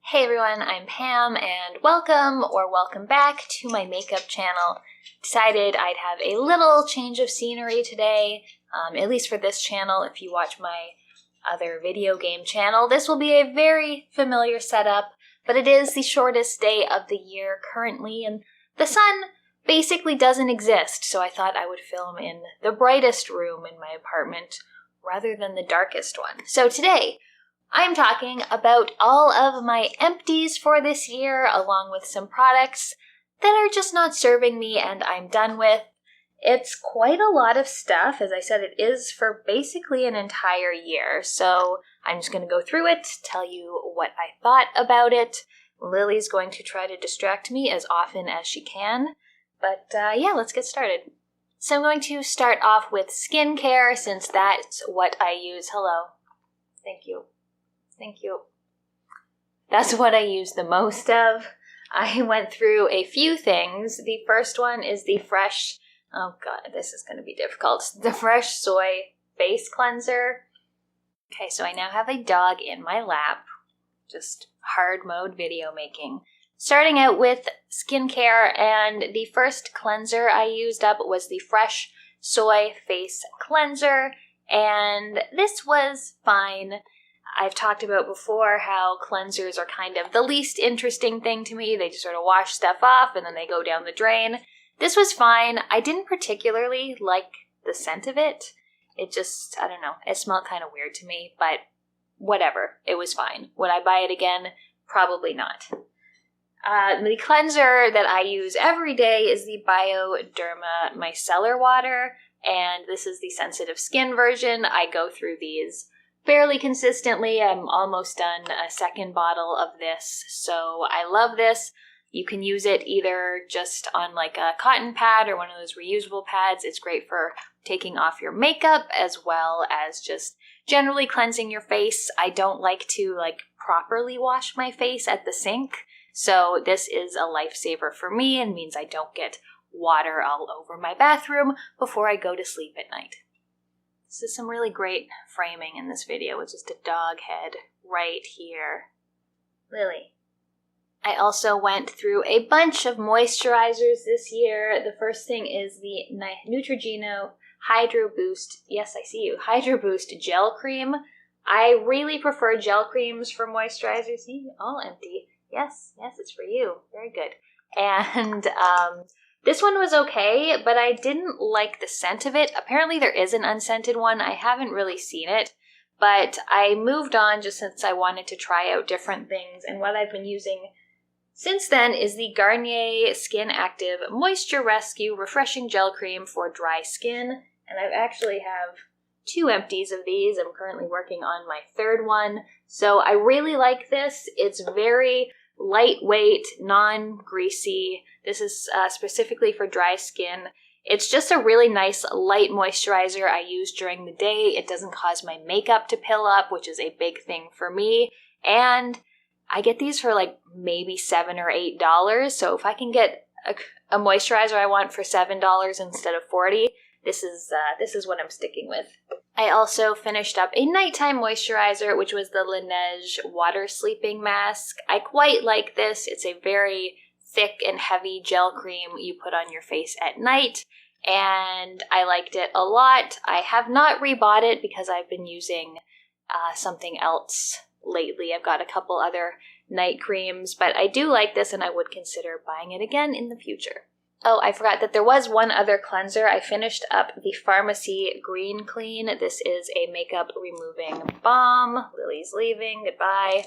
Hey everyone, I'm Pam, and welcome back to my makeup channel. Decided I'd have a little change of scenery today, at least for this channel. If you watch my other video game channel, this will be a very familiar setup, but it is the shortest day of the year currently, and the sun basically doesn't exist, so I thought I would film in the brightest room in my apartment rather than the darkest one. So today, I'm talking about all of my empties for this year, along with some products that are just not serving me and I'm done with. It's quite a lot of stuff. As I said, it is for basically an entire year. So I'm just going to go through it, tell you what I thought about it. Lily's going to try to distract me as often as she can. But yeah, let's get started. So I'm going to start off with skincare, since that's what I use. Hello. Thank you. Thank you. That's what I use the most of. I went through a few things. The first one is the Fresh, oh god, this is going to be difficult, the Fresh Soy Face Cleanser. Okay, so I now have a dog in my lap. Just hard mode video making. Starting out with skincare, and the first cleanser I used up was the Fresh Soy Face Cleanser, and this was fine. I've talked about before how cleansers are kind of the least interesting thing to me. They just sort of wash stuff off and then they go down the drain. This was fine. I didn't particularly like the scent of it. It just, I don't know, it smelled kind of weird to me, but whatever. It was fine. Would I buy it again? Probably not. The cleanser that I use every day is the Bioderma Micellar Water, and this is the sensitive skin version. I go through these fairly consistently. I'm almost done a second bottle of this, so I love this. You can use it either just on like a cotton pad or one of those reusable pads. It's great for taking off your makeup as well as just generally cleansing your face. I don't like to properly wash my face at the sink, so this is a lifesaver for me and means I don't get water all over my bathroom before I go to sleep at night. This is some really great framing in this video with just a dog head right here. Lily. I also went through a bunch of moisturizers this year. The first thing is the Neutrogena Hydro Boost, yes I see you, Hydro Boost Gel Cream. I really prefer gel creams for moisturizers. See, all empty. Yes, it's for you. Very good. And this one was okay, but I didn't like the scent of it. Apparently there is an unscented one. I haven't really seen it, but I moved on just since I wanted to try out different things. And what I've been using since then is the Garnier Skin Active Moisture Rescue Refreshing Gel Cream for dry skin. And I actually have 2 empties of these. I'm currently working on my third one. So I really like this. It's very lightweight, non-greasy. This is specifically for dry skin. It's just a really nice light moisturizer I use during the day. It doesn't cause my makeup to pill up, which is a big thing for me. And I get these for maybe $7 or $8. So if I can get a moisturizer I want for $7 instead of $40, this is what I'm sticking with. I also finished up a nighttime moisturizer, which was the Laneige Water Sleeping Mask. I quite like this. It's a very thick and heavy gel cream you put on your face at night, and I liked it a lot. I have not rebought it because I've been using something else lately. I've got a couple other night creams, but I do like this and I would consider buying it again in the future. Oh, I forgot that there was one other cleanser. I finished up the Pharmacy Green Clean. This is a makeup removing balm. Lily's leaving. Goodbye.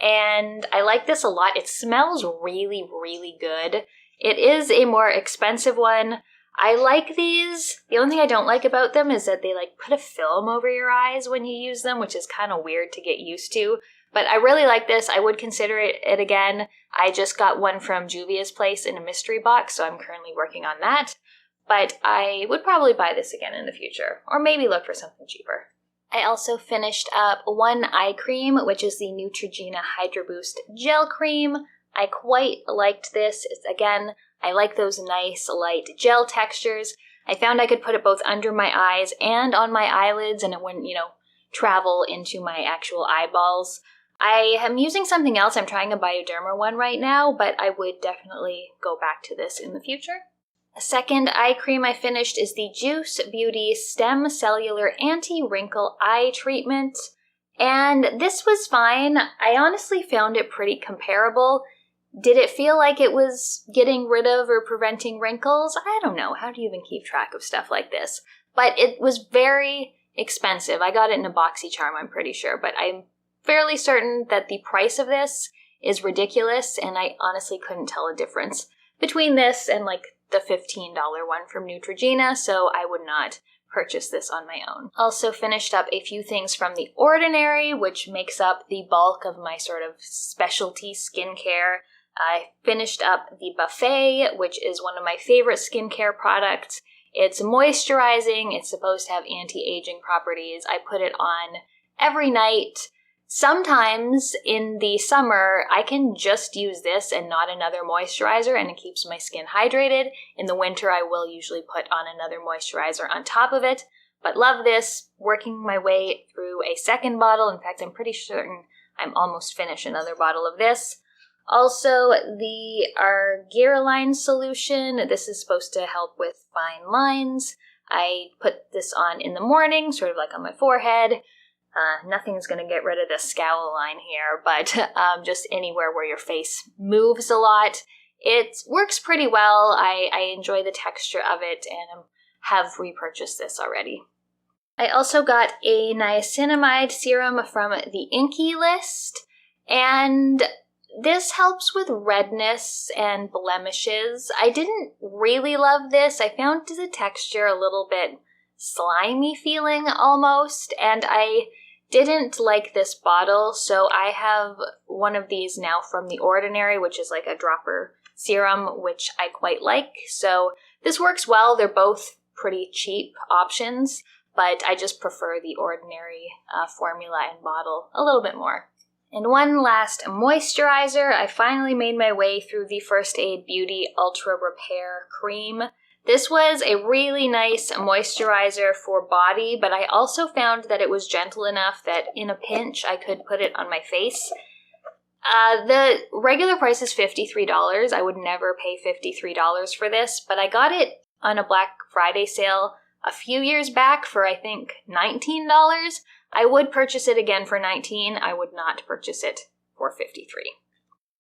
And I like this a lot. It smells really, really good. It is a more expensive one. I like these. The only thing I don't like about them is that they put a film over your eyes when you use them, which is kind of weird to get used to. But I really like this. I would consider it again. I just got one from Juvia's Place in a mystery box, so I'm currently working on that. But I would probably buy this again in the future, or maybe look for something cheaper. I also finished up one eye cream, which is the Neutrogena Hydro Boost Gel Cream. I quite liked this. Again, I like those nice light gel textures. I found I could put it both under my eyes and on my eyelids, and it wouldn't, travel into my actual eyeballs. I am using something else. I'm trying a Bioderma one right now, but I would definitely go back to this in the future. A second eye cream I finished is the Juice Beauty Stem Cellular Anti-Wrinkle Eye Treatment. And this was fine. I honestly found it pretty comparable. Did it feel like it was getting rid of or preventing wrinkles? I don't know. How do you even keep track of stuff like this? But it was very expensive. I got it in a BoxyCharm, I'm pretty sure, but I'm fairly certain that the price of this is ridiculous, and I honestly couldn't tell a difference between this and like the $15 one from Neutrogena, so I would not purchase this on my own. Also finished up a few things from The Ordinary, which makes up the bulk of my sort of specialty skincare. I finished up the Buffet, which is one of my favorite skincare products. It's moisturizing, it's supposed to have anti-aging properties. I put it on every night. Sometimes in the summer, I can just use this and not another moisturizer, and it keeps my skin hydrated. In the winter, I will usually put on another moisturizer on top of it, but love this. Working my way through a second bottle. In fact, I'm pretty certain I'm almost finished another bottle of this. Also, the Argireline solution. This is supposed to help with fine lines. I put this on in the morning, sort of like on my forehead. Nothing's going to get rid of the scowl line here, but just anywhere where your face moves a lot. It works pretty well. I enjoy the texture of it and have repurchased this already. I also got a niacinamide serum from the Inkey list, and this helps with redness and blemishes. I didn't really love this. I found the texture a little bit slimy feeling almost, and I didn't like this bottle, so I have one of these now from The Ordinary, which is like a dropper serum, which I quite like. So this works well. They're both pretty cheap options, but I just prefer The Ordinary formula and bottle a little bit more. And one last moisturizer. I finally made my way through the First Aid Beauty Ultra Repair Cream. This was a really nice moisturizer for body, but I also found that it was gentle enough that in a pinch I could put it on my face. The regular price is $53. I would never pay $53 for this, but I got it on a Black Friday sale a few years back for I think $19. I would purchase it again for $19. I would not purchase it for $53.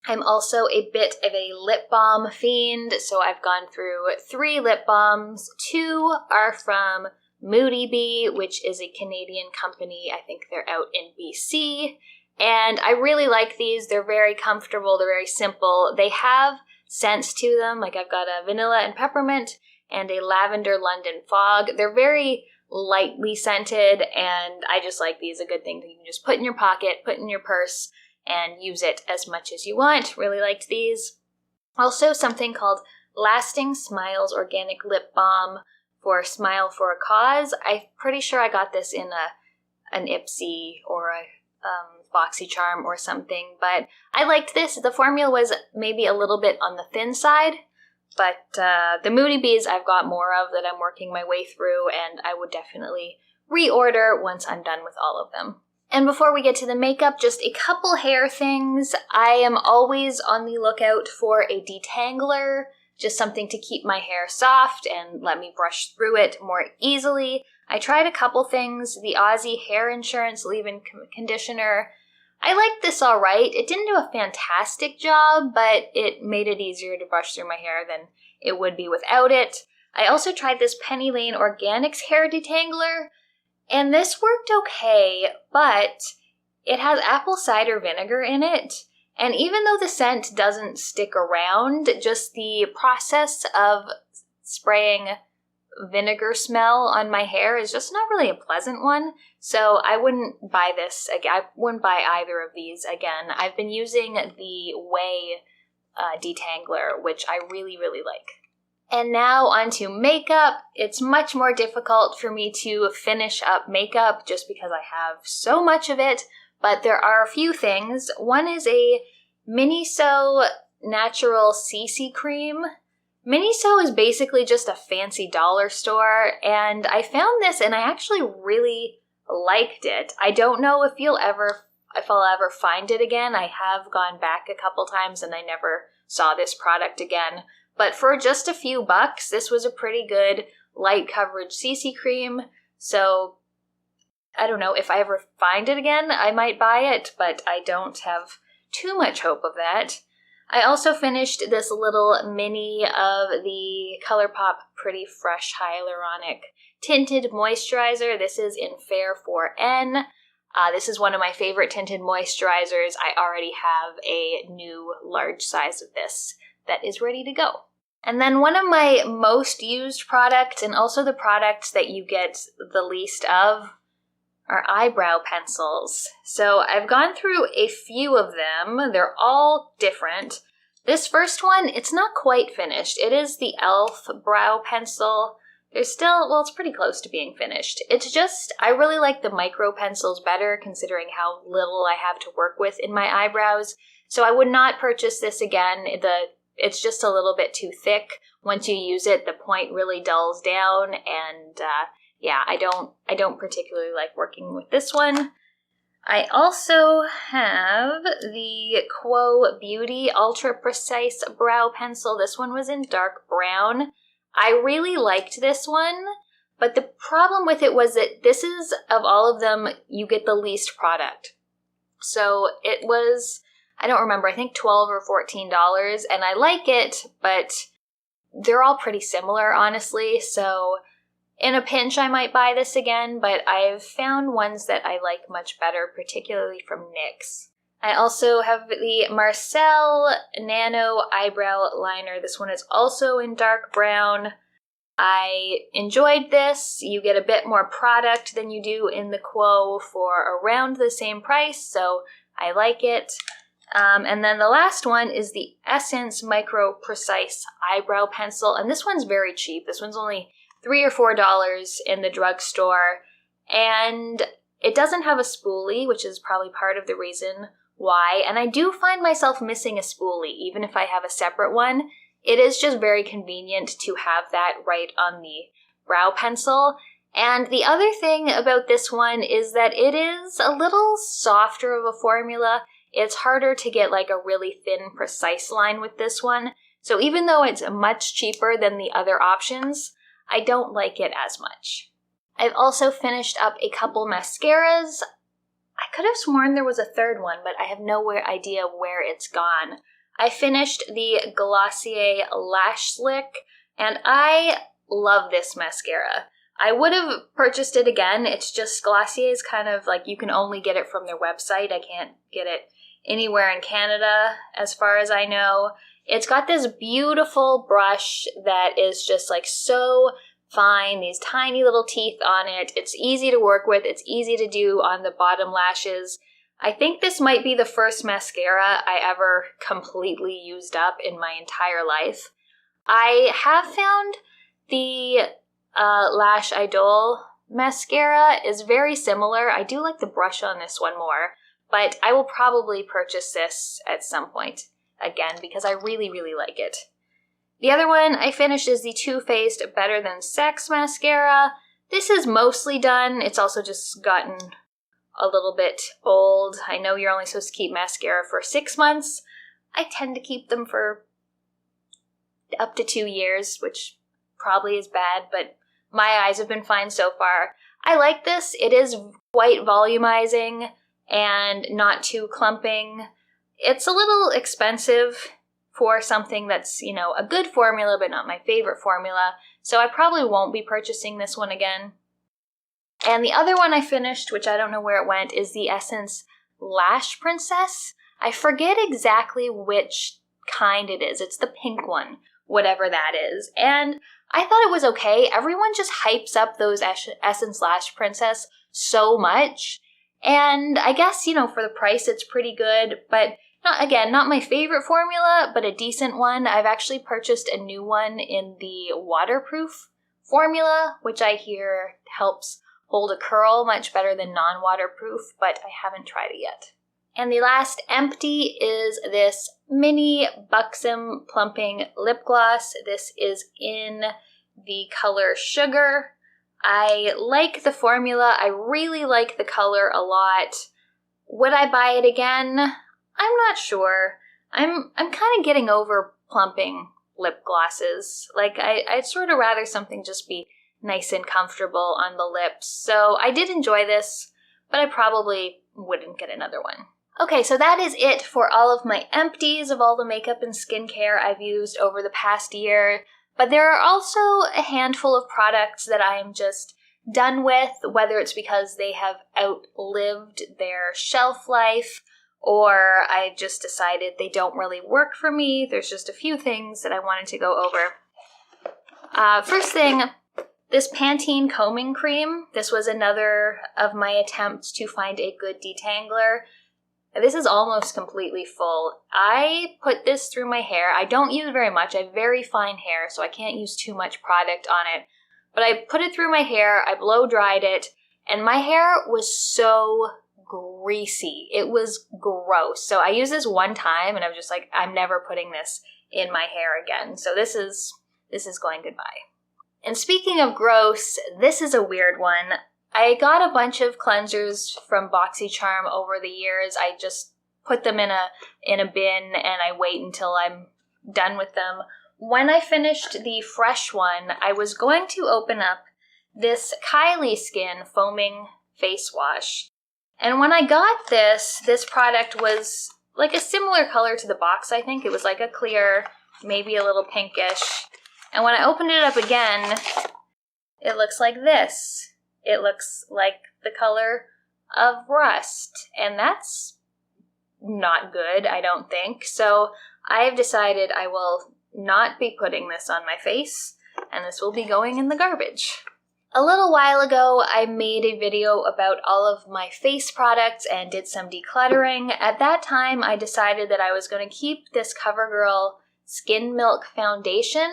I'm also a bit of a lip balm fiend, so I've gone through 3 lip balms. 2 are from Moody Bee, which is a Canadian company. I think they're out in BC, and I really like these. They're very comfortable, they're very simple. They have scents to them, like I've got a vanilla and peppermint and a lavender London fog. They're very lightly scented, and I just like these. A good thing that you can just put in your pocket, put in your purse, and use it as much as you want. Really liked these. Also something called Lasting Smiles Organic Lip Balm for Smile for a Cause. I'm pretty sure I got this in an Ipsy or a BoxyCharm or something, but I liked this. The formula was maybe a little bit on the thin side, but the Moody Bees I've got more of that I'm working my way through, and I would definitely reorder once I'm done with all of them. And before we get to the makeup, just a couple hair things. I am always on the lookout for a detangler, just something to keep my hair soft and let me brush through it more easily. I tried a couple things. The Aussie Hair Insurance Leave-In Conditioner. I liked this all right. It didn't do a fantastic job, but it made it easier to brush through my hair than it would be without it. I also tried this Penny Lane Organics Hair Detangler, and this worked okay, but it has apple cider vinegar in it. And even though the scent doesn't stick around, just the process of spraying vinegar smell on my hair is just not really a pleasant one. So I wouldn't buy this again. I wouldn't buy either of these again. I've been using the Way detangler, which I really, really like. And now onto makeup. It's much more difficult for me to finish up makeup just because I have so much of it, but there are a few things. One is a Miniso Natural CC Cream. Miniso is basically just a fancy dollar store, and I found this and I actually really liked it. I don't know if you'll ever I'll ever find it again. I have gone back a couple times and I never saw this product again. But for just a few bucks, this was a pretty good light coverage CC cream. So I don't know, if I ever find it again, I might buy it, but I don't have too much hope of that. I also finished this little mini of the ColourPop Pretty Fresh Hyaluronic Tinted Moisturizer. This is in Fair 4N. This is one of my favorite tinted moisturizers. I already have a new large size of this that is ready to go. And then one of my most used products, and also the products that you get the least of, are eyebrow pencils. So I've gone through a few of them. They're all different. This first one, it's not quite finished. It is the e.l.f. brow pencil. There's still, well, it's pretty close to being finished. It's just, I really like the micro pencils better considering how little I have to work with in my eyebrows. So I would not purchase this again. It's just a little bit too thick. Once you use it, the point really dulls down, and yeah, I don't particularly like working with this one. I also have the Quo Beauty Ultra Precise Brow Pencil. This one was in dark brown. I really liked this one, but the problem with it was that this is, of all of them, you get the least product. So it was, I don't remember, I think $12 or $14, and I like it, but they're all pretty similar, honestly, so in a pinch I might buy this again, but I've found ones that I like much better, particularly from NYX. I also have the Marcel Nano Eyebrow Liner. This one is also in dark brown. I enjoyed this. You get a bit more product than you do in the Quo for around the same price, so I like it. And then the last one is the Essence Micro Precise Eyebrow Pencil, and this one's very cheap. This one's only $3 or $4 in the drugstore, and it doesn't have a spoolie, which is probably part of the reason why, and I do find myself missing a spoolie, even if I have a separate one. It is just very convenient to have that right on the brow pencil. And the other thing about this one is that it is a little softer of a formula. It's harder to get like a really thin, precise line with this one. So even though it's much cheaper than the other options, I don't like it as much. I've also finished up a couple mascaras. I could have sworn there was a third one, but I have no idea where it's gone. I finished the Glossier Lash Slick, and I love this mascara. I would have purchased it again. It's just Glossier's kind of like, you can only get it from their website. I can't get it anywhere in Canada, as far as I know. It's got this beautiful brush that is just like so fine, these tiny little teeth on it. It's easy to work with. It's easy to do on the bottom lashes. I think this might be the first mascara I ever completely used up in my entire life. I have found the Lash Idol mascara is very similar. I do like the brush on this one more, but I will probably purchase this at some point again because I really, really like it. The other one I finished is the Too Faced Better Than Sex mascara. This is mostly done. It's also just gotten a little bit old. I know you're only supposed to keep mascara for 6 months. I tend to keep them for up to 2 years, which probably is bad, but my eyes have been fine so far. I like this. It is quite volumizing and not too clumping. It's a little expensive for something that's, you know, a good formula, but not my favorite formula. So I probably won't be purchasing this one again. And the other one I finished, which I don't know where it went, is the Essence Lash Princess. I forget exactly which kind it is. It's the pink one, whatever that is. And I thought it was okay. Everyone just hypes up those Essence Lash Princess so much. And I guess, you know, for the price, it's pretty good. But not my favorite formula, but a decent one. I've actually purchased a new one in the waterproof formula, which I hear helps hold a curl much better than non-waterproof, but I haven't tried it yet. And the last empty is this mini Buxom Plumping Lip Gloss. This is in the color Sugar. I like the formula. I really like the color a lot. Would I buy it again? I'm not sure. I'm kind of getting over plumping lip glosses. Like, I'd sort of rather something just be nice and comfortable on the lips. So I did enjoy this, but I probably wouldn't get another one. Okay, so that is it for all of my empties of all the makeup and skincare I've used over the past year. But there are also a handful of products that I am just done with, whether it's because they have outlived their shelf life or I just decided they don't really work for me. There's just a few things that I wanted to go over. First thing, this Pantene combing cream. This was another of my attempts to find a good detangler. This is almost completely full. I put this through my hair. I don't use very much. I have very fine hair, so I can't use too much product on it. But I put it through my hair, I blow dried it, and my hair was so greasy. It was gross. So I used this one time and I was just like, I'm never putting this in my hair again. So this is going goodbye. And speaking of gross, this is a weird one. I got a bunch of cleansers from BoxyCharm over the years. I just put them in a bin and I wait until I'm done with them. When I finished the fresh one, I was going to open up this Kylie Skin foaming face wash. And when I got this product was like a similar color to the box, I think. It was like a clear, maybe a little pinkish. And when I opened it up again, it looks like this. It looks like the color of rust. And that's not good, I don't think. So I've decided I will not be putting this on my face, and this will be going in the garbage. A little while ago, I made a video about all of my face products and did some decluttering. At that time, I decided that I was going to keep this CoverGirl Skin Milk Foundation,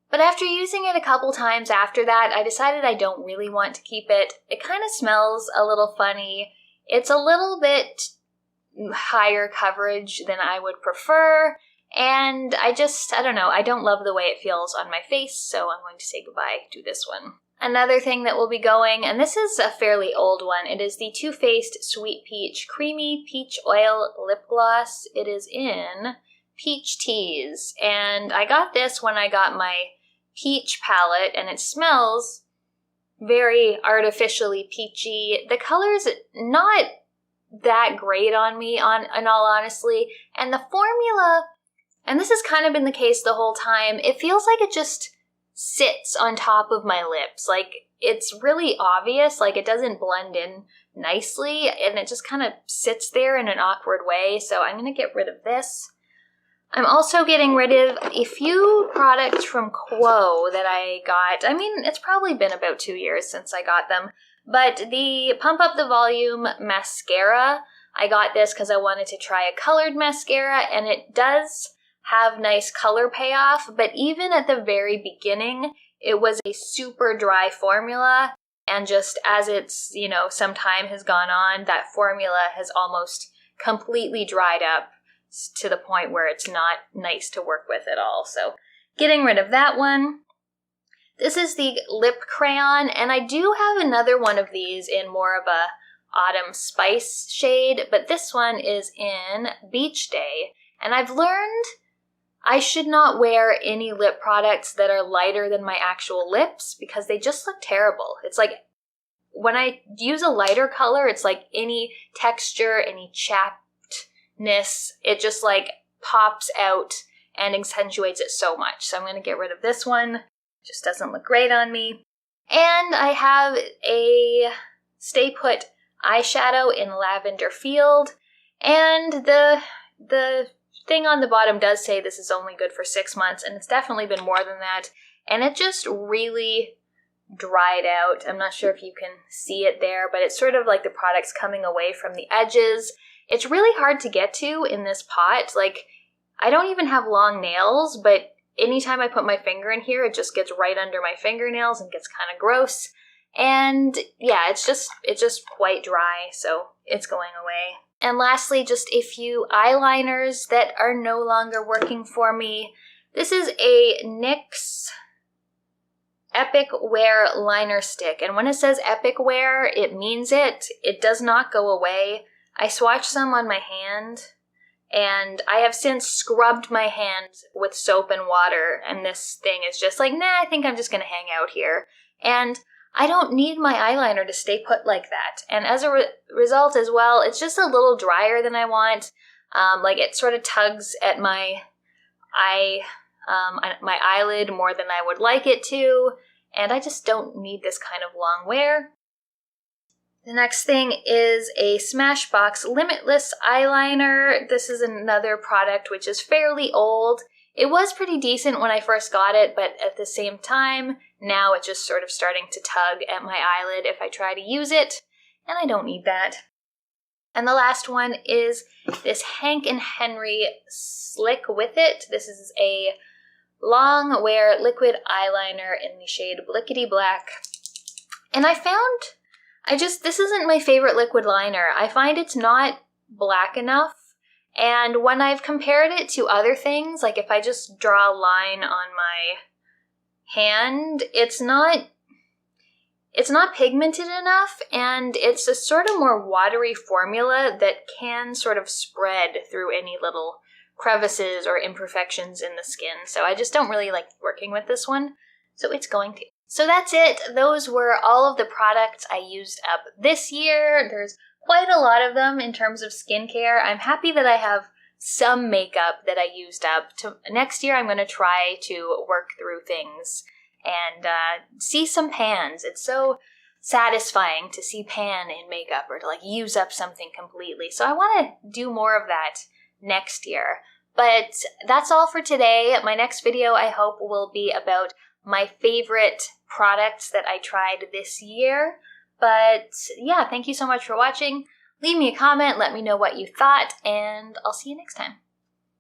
but after using it a couple times after that, I decided I don't really want to keep it. It kind of smells a little funny. It's a little bit higher coverage than I would prefer, and I don't know, I don't love the way it feels on my face, so I'm going to say goodbye to this one. Another thing that will be going, and this is a fairly old one, it is the Too Faced Sweet Peach Creamy Peach Oil Lip Gloss. It is in Peach Tease, and I got this when I got my peach palette, and it smells very artificially peachy. The color's not that great on me, in all honesty, and the formula, and this has kind of been the case the whole time, it feels like it just sits on top of my lips. Like, it's really obvious, like it doesn't blend in nicely, and it just kind of sits there in an awkward way, so I'm going to get rid of this. I'm also getting rid of a few products from Quo that I got. I mean, it's probably been about 2 years since I got them, but the Pump Up the Volume Mascara, I got this because I wanted to try a colored mascara, and it does have nice color payoff, but even at the very beginning, it was a super dry formula, and just as it's, some time has gone on, that formula has almost completely dried up to the point where it's not nice to work with at all. So getting rid of that one. This is the lip crayon, and I do have another one of these in more of a autumn spice shade, but this one is in Beach Day, and I've learned I should not wear any lip products that are lighter than my actual lips because they just look terrible. It's like when I use a lighter color, it's like any texture, any chappedness, it just like pops out and accentuates it so much. So I'm going to get rid of this one. It just doesn't look great on me. And I have a Stay Put eyeshadow in Lavender Field, and the thing on the bottom does say this is only good for 6 months, and it's definitely been more than that, and it just really dried out. I'm not sure if you can see it there, but it's sort of like the product's coming away from the edges. It's really hard to get to in this pot. Like, I don't even have long nails, but anytime I put my finger in here, it just gets right under my fingernails and gets kind of gross. And yeah, it's just quite dry, so it's going away. And lastly, just a few eyeliners that are no longer working for me. This is a NYX Epic Wear Liner Stick. And when it says Epic Wear, it means it. It does not go away. I swatched some on my hand, and I have since scrubbed my hands with soap and water, and this thing is just like, nah, I think I'm just going to hang out here. And I don't need my eyeliner to stay put like that. And as a result as well, it's just a little drier than I want. Like it sort of tugs at my eyelid more than I would like it to, and I just don't need this kind of long wear. The next thing is a Smashbox Limitless Eyeliner. This is another product which is fairly old. It was pretty decent when I first got it, but at the same time, now it's just sort of starting to tug at my eyelid if I try to use it, and I don't need that. And the last one is this Hank & Henry Slick With It. This is a long wear liquid eyeliner in the shade Blickety Black. And this isn't my favorite liquid liner. I find it's not black enough. And when I've compared it to other things, like if I just draw a line on my hand, it's not pigmented enough, and it's a sort of more watery formula that can sort of spread through any little crevices or imperfections in the skin. So I just don't really like working with this one, so it's going to. So that's it. Those were all of the products I used up this year. There's quite a lot of them in terms of skincare. I'm happy that I have some makeup that I used up. Next year I'm going to try to work through things and see some pans. It's so satisfying to see pan in makeup or to like use up something completely. So I want to do more of that next year. But that's all for today. My next video I hope will be about my favorite products that I tried this year. But yeah, thank you so much for watching. Leave me a comment, let me know what you thought, and I'll see you next time.